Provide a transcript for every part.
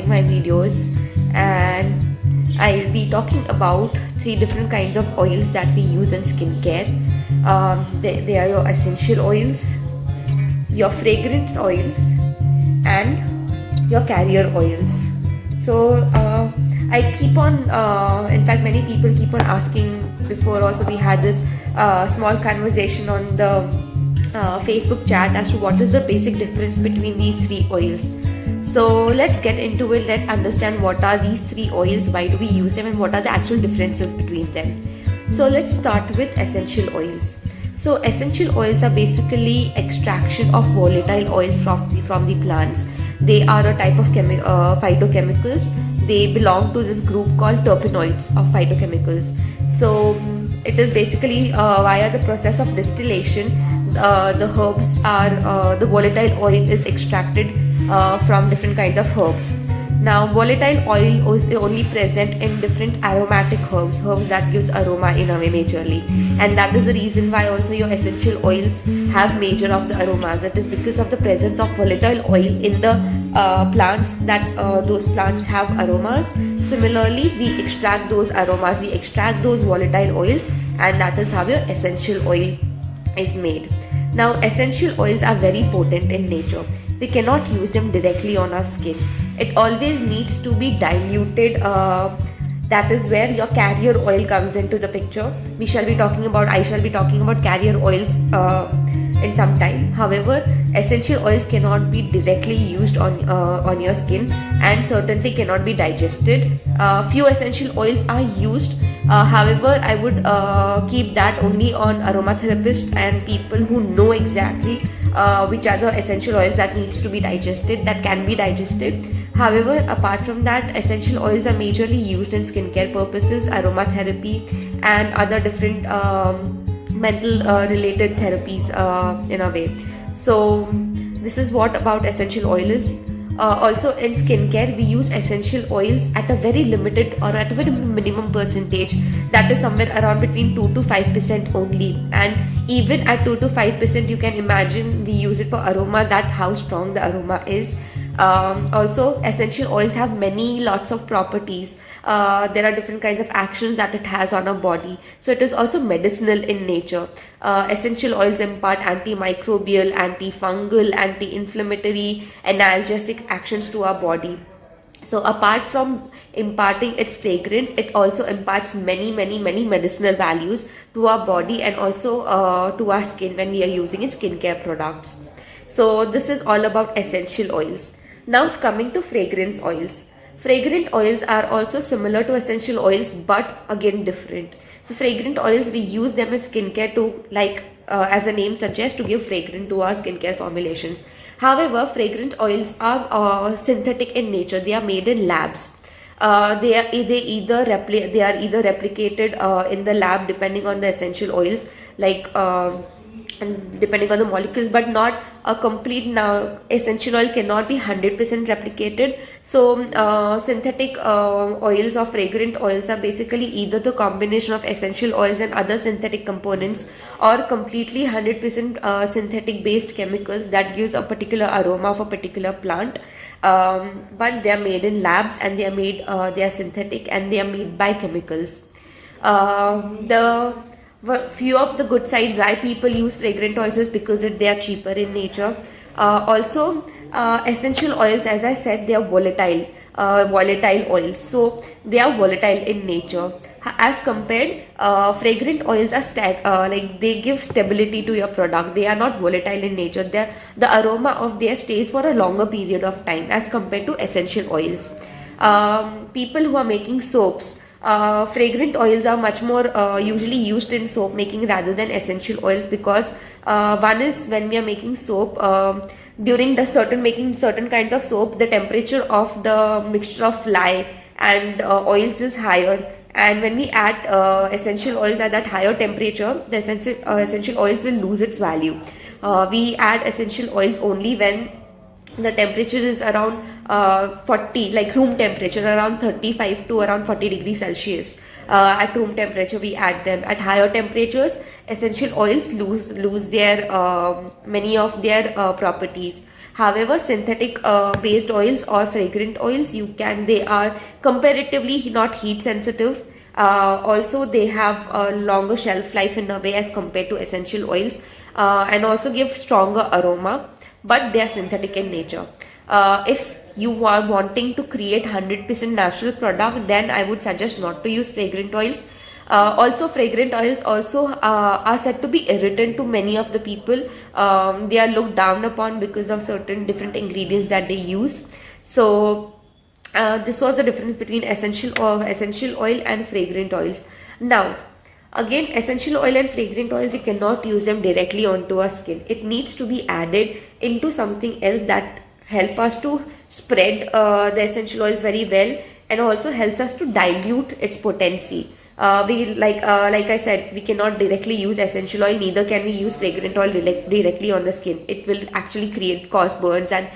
watching my videos, and I'll be talking about 3 different kinds of oils that we use in skincare. They are your essential oils, your fragrance oils, and your carrier oils. So I keep on, in fact many people keep on asking. Before also we had this small conversation on the Facebook chat as to what is the basic difference between these 3 oils. So let's get into it. Let's understand what are these 3 oils, why do we use them, and what are the actual differences between them. So let's start with essential oils. So essential oils are basically extraction of volatile oils from the plants. They are a type of phytochemicals. They belong to this group called terpenoids of phytochemicals. So it is basically via the process of distillation, the herbs are the volatile oil is extracted from different kinds of herbs. Now volatile oil is only present in different aromatic herbs that gives aroma in a way majorly, and that is the reason why also your essential oils have major of the aromas. It is because of the presence of volatile oil in the plants that those plants have aromas. Similarly, we extract those aromas, we extract those volatile oils, and that is how your essential oil is made. Now essential oils are very potent in nature. We cannot use them directly on our skin. It always needs to be diluted. That is where your carrier oil comes into the picture. I shall be talking about carrier oils in some time. However, essential oils cannot be directly used on your skin, and certainly cannot be digested. Few essential oils are used. However, I would keep that only on aromatherapists and people who know exactly which are the essential oils that needs to be digested, that can be digested. However, apart from that, essential oils are majorly used in skincare purposes, aromatherapy, and other different mental related therapies in a way. So this is what about essential oil is. Also in skincare, we use essential oils at a very limited or at a very minimum percentage, that is somewhere around between 2 to 5% only. And even at 2 to 5%, you can imagine we use it for aroma, that how strong the aroma is. Also essential oils have lots of properties. There are different kinds of actions that it has on our body, so it is also medicinal in nature. Essential oils impart antimicrobial, antifungal, anti-inflammatory, analgesic actions to our body. So apart from imparting its fragrance, it also imparts many medicinal values to our body, and also to our skin when we are using its skincare products. So this is all about essential oils. Now coming to fragrance oils. Fragrant oils are also similar to essential oils, but again different. So fragrant oils, we use them in skincare to, like as the name suggests, to give fragrance to our skincare formulations. However, fragrant oils are synthetic in nature. They are made in labs. They are either replicated in the lab depending on the essential oils, like and depending on the molecules, but not a complete. Now essential oil cannot be 100% replicated. So synthetic oils or fragrant oils are basically either the combination of essential oils and other synthetic components, or completely 100% synthetic based chemicals that gives a particular aroma of a particular plant. But they are made in labs, and they are synthetic, and they are made by chemicals. Few of the good sides why people use fragrant oils is because they are cheaper in nature. Also, essential oils, as I said, they are volatile oils, so they are volatile in nature. As compared, fragrant oils are like they give stability to your product. They are not volatile in nature. The aroma of their stays for a longer period of time as compared to essential oils. People who are making soaps, fragrant oils are much more usually used in soap making rather than essential oils, because one is, when we are making soap, during the making certain kinds of soap, the temperature of the mixture of lye and oils is higher, and when we add essential oils at that higher temperature, the essential oils will lose its value. We add essential oils only when the temperature is around 40, like room temperature, around 35 to around 40 degrees Celsius. At room temperature we add them. At higher temperatures, essential oils lose their many of their properties. However, synthetic based oils or fragrant oils, they are comparatively not heat sensitive. Also, they have a longer shelf life in a way as compared to essential oils, and also give stronger aroma, but they are synthetic in nature. If you are wanting to create 100% natural product, then I would suggest not to use fragrant oils. Also, fragrant oils also are said to be irritant to many of the people. They are looked down upon because of certain different ingredients that they use. So this was the difference between essential oil and fragrant oils. Now, again, essential oil and fragrant oils, we cannot use them directly onto our skin. It needs to be added into something else that help us to spread the essential oils very well, and also helps us to dilute its potency. Like I said, we cannot directly use essential oil, neither can we use fragrant oil directly on the skin. It will actually cause burns and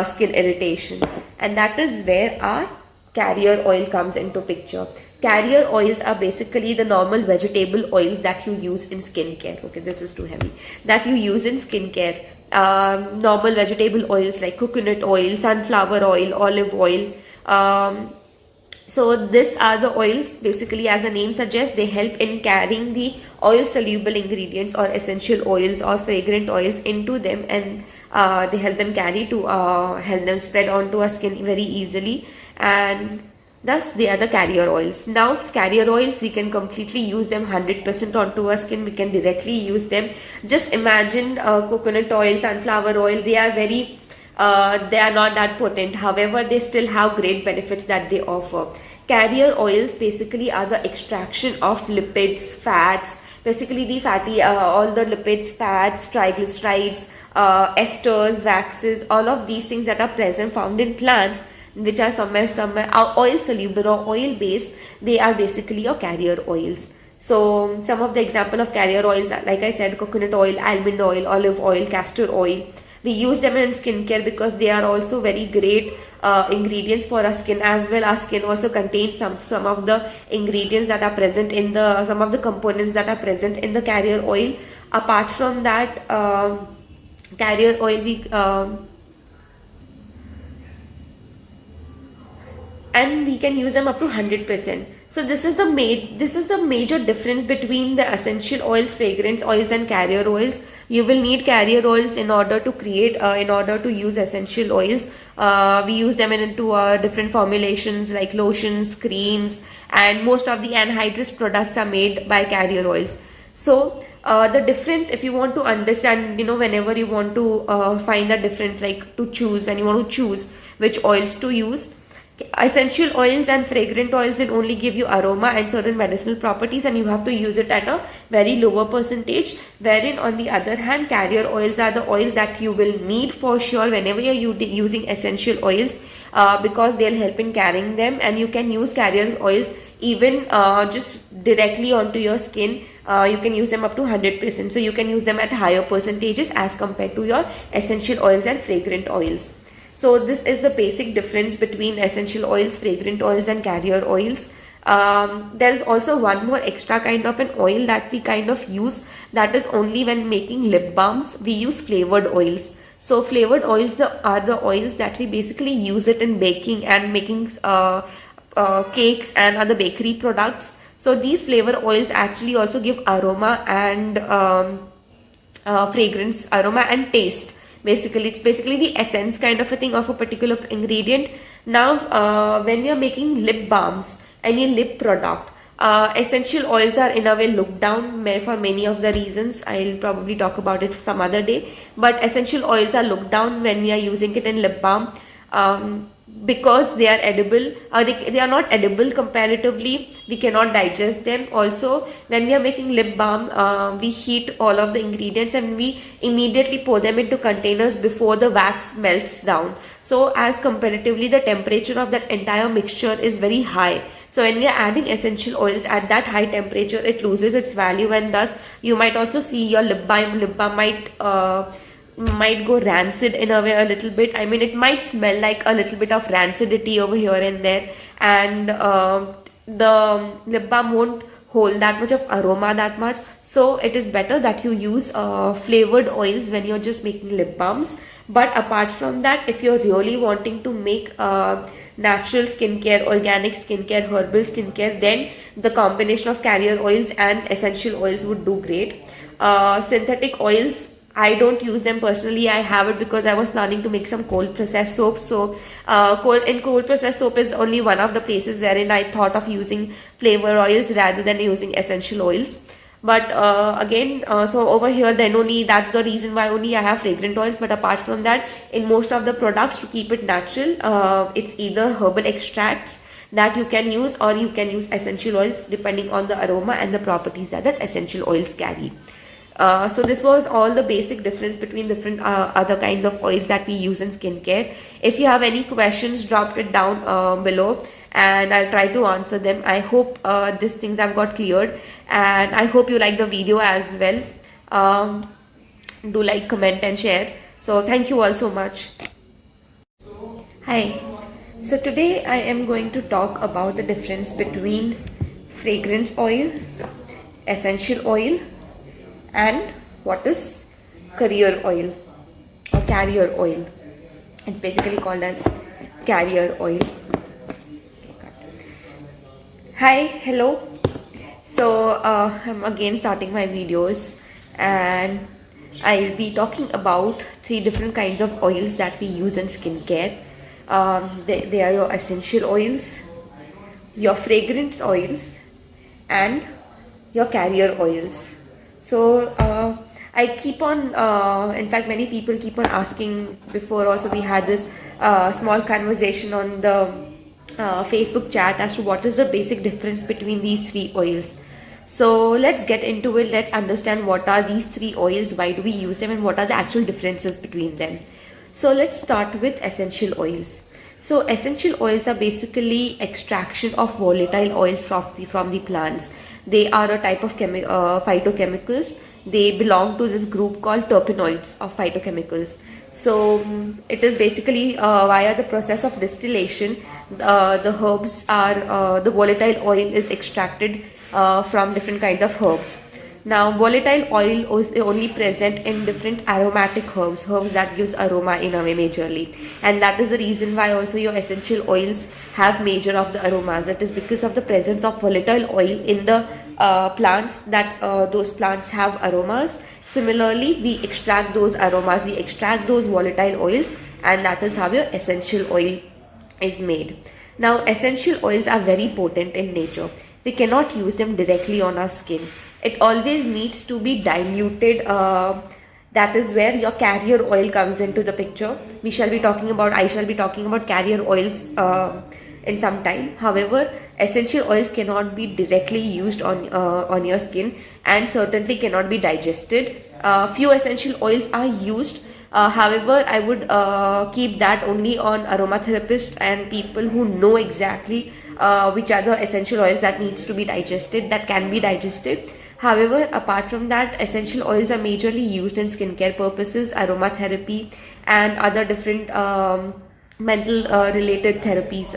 skin irritation, and that is where our carrier oil comes into picture. Carrier oils are basically the normal vegetable oils that you use in skincare. Okay, this is too heavy. That you use in skincare. Normal vegetable oils like coconut oil, sunflower oil, olive oil. So these are the oils. Basically, as the name suggests, they help in carrying the oil soluble ingredients or essential oils or fragrant oils into them, and they help them carry to help them spread onto our skin very easily, and thus they are the carrier oils. Now, carrier oils, we can completely use them 100% onto our skin. We can directly use them. Just imagine coconut oil, sunflower oil. They are not that potent. However, they still have great benefits that they offer. Carrier oils basically are the extraction of lipids, fats, basically the fatty, all the lipids, fats, triglycerides, esters, waxes, all of these things that are present, found in plants, which are somewhere are oil soluble or oil based. They are basically your carrier oils. So some of the example of carrier oils, like I said, coconut oil, almond oil, olive oil, castor oil. We use them in skincare because they are also very great ingredients for our skin as well. Our skin also contains some of the ingredients that are present in some of the components that are present in the carrier oil. Apart from that, carrier oil and we can use them up to 100%. So this is the major difference between the essential oils, fragrance oils, and carrier oils. You will need carrier oils in order to use essential oils. We use them into different formulations like lotions, creams, and most of the anhydrous products are made by carrier oils. So the difference, if you want to understand, whenever you want to find the difference, like when you want to choose which oils to use, essential oils and fragrant oils will only give you aroma and certain medicinal properties, and you have to use it at a very lower percentage, wherein on the other hand, carrier oils are the oils that you will need for sure whenever you're using essential oils, because they'll help in carrying them, and you can use carrier oils even just directly onto your skin. You can use them up to 100%, so you can use them at higher percentages as compared to your essential oils and fragrant oils. So this is the basic difference between essential oils, fragrant oils, and carrier oils. There is also one more extra kind of an oil that we kind of use, that is only when making lip balms. We use flavored oils. So flavored oils are the oils that we basically use it in baking and making cakes and other bakery products. So these flavor oils actually also give aroma and fragrance, aroma and taste. Basically, it's basically the essence kind of a thing of a particular ingredient. Now, when we are making lip balms, any lip product, essential oils are in a way looked down for many of the reasons. I'll probably talk about it some other day. But essential oils are looked down when we are using it in lip balm. Because they are edible, they are not edible comparatively. We cannot digest them. Also, when we are making lip balm, we heat all of the ingredients and we immediately pour them into containers before the wax melts down. So as comparatively, the temperature of that entire mixture is very high. So when we are adding essential oils at that high temperature, it loses its value, and thus you might also see your lip balm might go rancid in a way a little bit. I mean, it might smell like a little bit of rancidity over here and there, and the lip balm won't hold that much of aroma that much. So it is better that you use flavored oils when you're just making lip balms. But apart from that, if you're really wanting to make natural skincare, organic skincare, herbal skincare, then the combination of carrier oils and essential oils would do great. Synthetic oils, I don't use them personally. I have it because I was planning to make some cold processed soap. So cold processed soap is only one of the places wherein I thought of using flavor oils rather than using essential oils. But again, so over here, then only that's the reason why only I have fragrant oils. But apart from that, in most of the products, to keep it natural, it's either herbal extracts that you can use, or you can use essential oils depending on the aroma and the properties that essential oils carry. So this was all the basic difference between different other kinds of oils that we use in skincare. If you have any questions, drop it down below and I'll try to answer them. I hope these things have got cleared, and I hope you like the video as well. Do like, comment and share. So thank you all so much. Hi. So today I am going to talk about the difference between fragrance oil, essential oil, and what is carrier oil or carrier oil. It's basically called as carrier oil. Hi, hello. So I'm again starting my videos, and I'll be talking about 3 different kinds of oils that we use in skincare. They are your essential oils, your fragrance oils, and your carrier oils. So I keep on, in fact, many people keep on asking. Before also we had this small conversation on the Facebook chat as to what is the basic difference between these 3 oils. So let's get into it. Let's understand what are these 3 oils, why do we use them, and what are the actual differences between them. So let's start with essential oils. So essential oils are basically extraction of volatile oils from the plants. They are a type of phytochemicals. They belong to this group called terpenoids of phytochemicals. So it is basically via the process of distillation, the herbs are, the volatile oil is extracted from different kinds of herbs. Now volatile oil is only present in different aromatic herbs that gives aroma in a way majorly, and that is the reason why also your essential oils have major of the aromas. It is because of the presence of volatile oil in the plants that those plants have aromas. Similarly, we extract those aromas, we extract those volatile oils, and that is how your essential oil is made. Now essential oils are very potent in nature. We cannot use them directly on our skin. It always needs to be diluted. That is where your carrier oil comes into the picture. I shall be talking about carrier oils in some time. However, essential oils cannot be directly used on your skin, and certainly cannot be digested. Few essential oils are used. However, I would keep that only on aromatherapists and people who know exactly which are the essential oils that needs to be digested, that can be digested. However, apart from that, essential oils are majorly used in skincare purposes, aromatherapy, and other different mental related therapies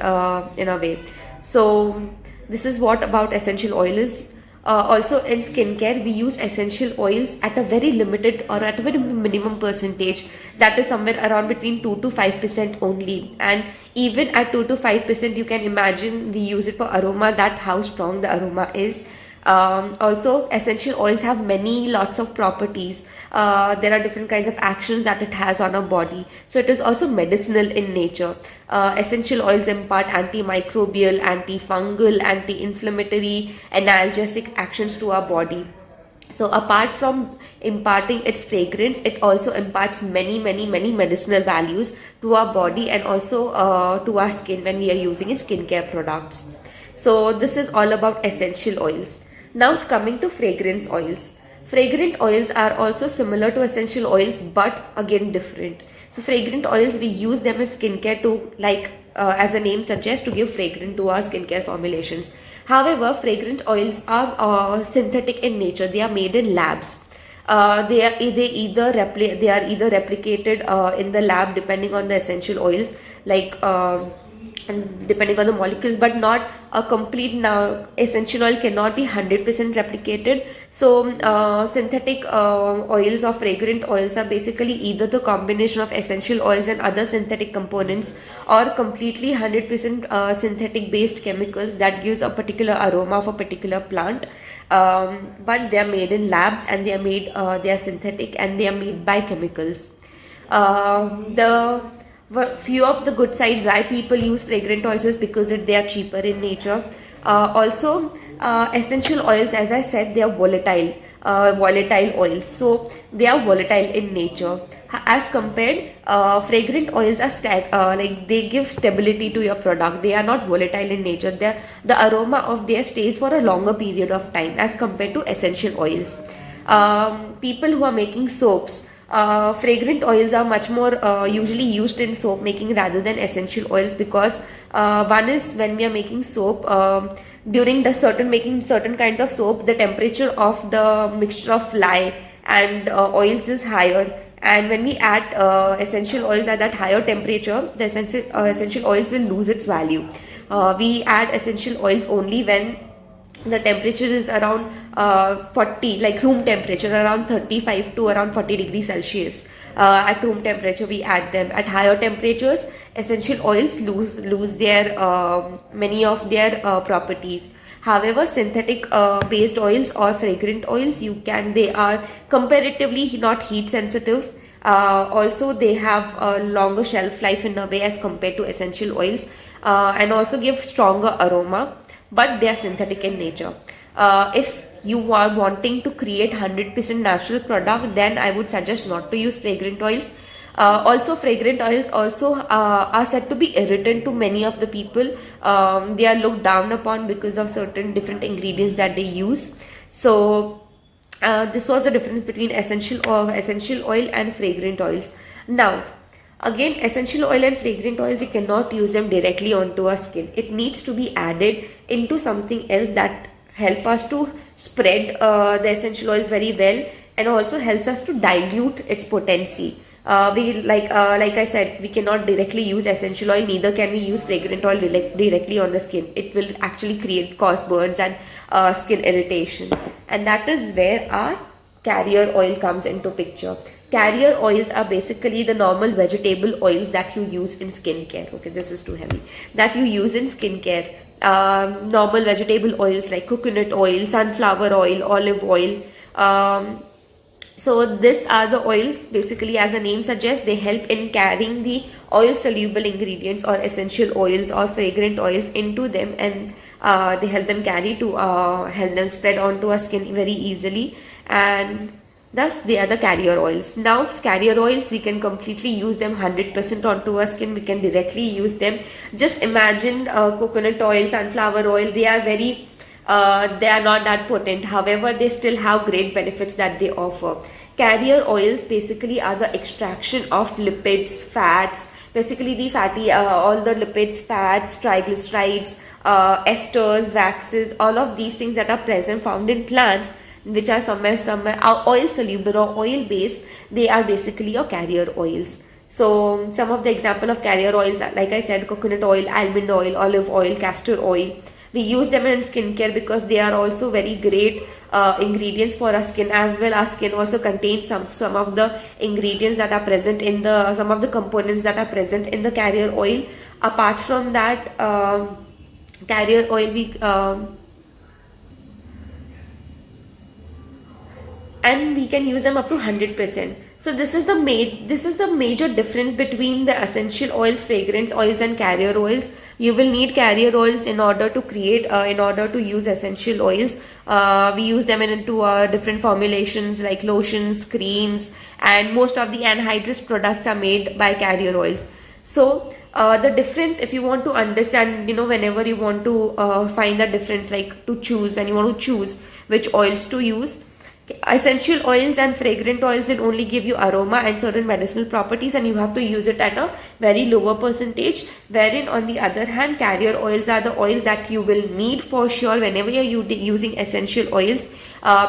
in a way. So this is what about essential oil is. Also in skincare, we use essential oils at a very limited or at a very minimum percentage, that is somewhere around between 2 to 5% only. And even at 2 to 5%, you can imagine we use it for aroma, that how strong the aroma is. Also essential oils have lots of properties. There are different kinds of actions that it has on our body, so it is also medicinal in nature. Essential oils impart antimicrobial, antifungal, anti-inflammatory, analgesic actions to our body. So apart from imparting its fragrance, it also imparts many medicinal values to our body, and also to our skin when we are using in skincare products. So this is all about essential oils. Now coming to fragrance oils. Fragrant oils are also similar to essential oils, but again different. So fragrant oils, we use them in skincare to, like as the name suggests, to give fragrance to our skincare formulations. However, fragrant oils are synthetic in nature. They are made in labs. They are either replicated in the lab depending on the essential oils. Like and depending on the molecules, but not a complete. Now essential oil cannot be 100% replicated. So synthetic oils or fragrant oils are basically either the combination of essential oils and other synthetic components, or completely 100% synthetic based chemicals that gives a particular aroma of a particular plant. But they are made in labs, and they are synthetic, and they are made by chemicals. The few of the good sides why people use fragrant oils is because they are cheaper in nature. Also, essential oils, as I said, they are volatile oils, so they are volatile in nature. As compared, fragrant oils are like they give stability to your product. They are not volatile in nature. The aroma of their stays for a longer period of time as compared to essential oils. People who are making soaps, fragrant oils are much more usually used in soap making rather than essential oils, because one is, when we are making soap, during the making certain kinds of soap, the temperature of the mixture of lye and oils is higher, and when we add essential oils at that higher temperature, the essential oils will lose its value. We add essential oils only when the temperature is around 40, like room temperature, around 35 to around 40 degrees Celsius. At room temperature we add them. At higher temperatures, essential oils lose their many of their properties. However, synthetic based oils or fragrant oils, they are comparatively not heat sensitive. Also, they have a longer shelf life in a way as compared to essential oils, and also give stronger aroma, but they are synthetic in nature. If you are wanting to create 100% natural product, then I would suggest not to use fragrant oils. Also, fragrant oils also are said to be irritant to many of the people. They are looked down upon because of certain different ingredients that they use. So this was the difference between essential oil and fragrant oils. Now, again, essential oil and fragrant oils, we cannot use them directly onto our skin. It needs to be added into something else that help us to spread the essential oils very well, and also helps us to dilute its potency. Like I said, we cannot directly use essential oil, neither can we use fragrant oil directly on the skin. It will actually cause burns and skin irritation, and that is where our carrier oil comes into picture. Carrier oils are basically the normal vegetable oils that you use in skincare. Okay, this is too heavy. That you use in skincare. Normal vegetable oils like coconut oil, sunflower oil, olive oil. So these are the oils, basically, as the name suggests, they help in carrying the oil soluble ingredients or essential oils or fragrant oils into them, and they help them help them spread onto our skin very easily, and thus they are the carrier oils. Now, carrier oils, we can completely use them 100% onto our skin. We can directly use them. Just imagine coconut oil, sunflower oil, they are not that potent. However, they still have great benefits that they offer. Carrier oils basically are the extraction of lipids, fats, basically the fatty, all the lipids, fats, triglycerides, esters, waxes, all of these things that are found in plants, which are somewhere are oil soluble or oil based. They are basically your carrier oils. So some of the example of carrier oils, like I said, coconut oil, almond oil, olive oil, castor oil. We use them in skincare because they are also very great ingredients for our skin as well. Our skin also contains some of the ingredients that are present in some of the components that are present in the carrier oil. Apart from that, carrier oil and we can use them up to 100%. So this is the major difference between the essential oils, fragrance oils, and carrier oils. You will need carrier oils in order to use essential oils. We use them into different formulations like lotions, creams, and most of the anhydrous products are made by carrier oils. So the difference, if you want to understand, whenever you want to find the difference, like when you want to choose which oils to use, essential oils and fragrant oils will only give you aroma and certain medicinal properties, and you have to use it at a very lower percentage, wherein on the other hand, carrier oils are the oils that you will need for sure whenever you're using essential oils,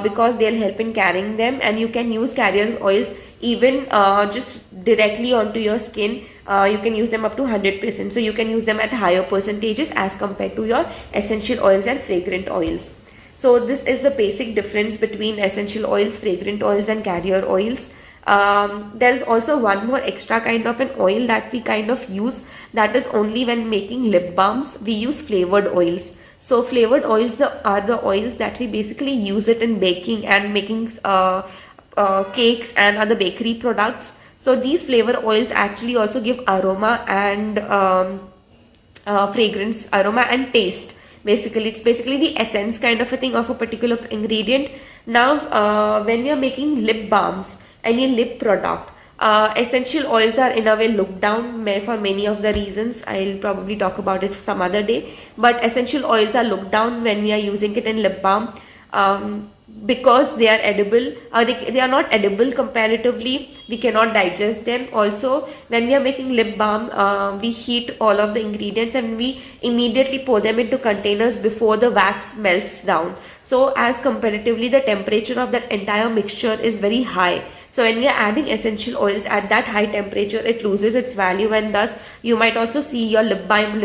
because they'll help in carrying them, and you can use carrier oils even just directly onto your skin, you can use them up to 100%. So you can use them at higher percentages as compared to your essential oils and fragrant oils. So this is the basic difference between essential oils, fragrant oils and carrier oils. There is also one more extra kind of an oil that we kind of use, that is only when making lip balms. We use flavored oils. So flavored oils are the oils that we basically use it in baking and making cakes and other bakery products. So these flavor oils actually also give aroma and fragrance, aroma and taste. Basically, it's basically the essence kind of a thing of a particular ingredient. Now, when we are making lip balms, any lip product, essential oils are in a way looked down for many of the reasons. I'll probably talk about it some other day. But essential oils are looked down when we are using it in lip balm. Because they are edible, they are not edible comparatively. We cannot digest them. Also, when we are making lip balm, we heat all of the ingredients and we immediately pour them into containers before the wax melts down. So as comparatively, the temperature of that entire mixture is very high. So when we are adding essential oils at that high temperature, it loses its value, and thus you might also see your lip balm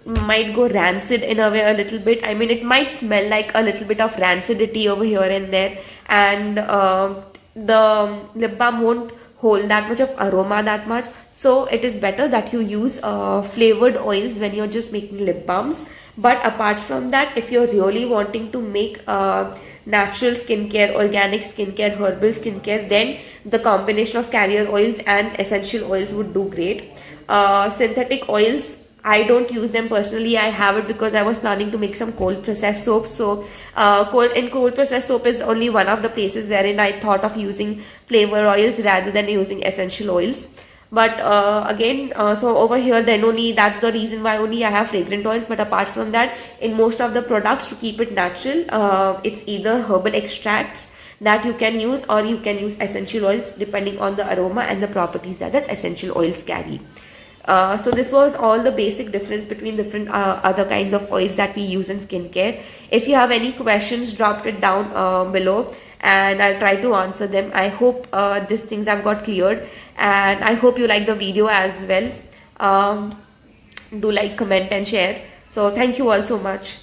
might go rancid in a way a little bit. I mean, it might smell like a little bit of rancidity over here and there, and the lip balm won't hold that much of aroma that much. So it is better that you use flavored oils when you're just making lip balms. But apart from that, if you're really wanting to make natural skincare, organic skincare, herbal skincare, then the combination of carrier oils and essential oils would do great. Synthetic oils, I don't use them personally. I have it because I was planning to make some cold processed soap. So cold processed soap is only one of the places wherein I thought of using flavor oils rather than using essential oils. But again, so over here, then only that's the reason why only I have fragrant oils. But apart from that, in most of the products, to keep it natural, it's either herbal extracts that you can use, or you can use essential oils depending on the aroma and the properties that essential oils carry. So this was all the basic difference between different other kinds of oils that we use in skincare. If you have any questions, drop it down below and I'll try to answer them. I hope these things have got cleared, and I hope you like the video as well. Do like, comment and share. So thank you all so much.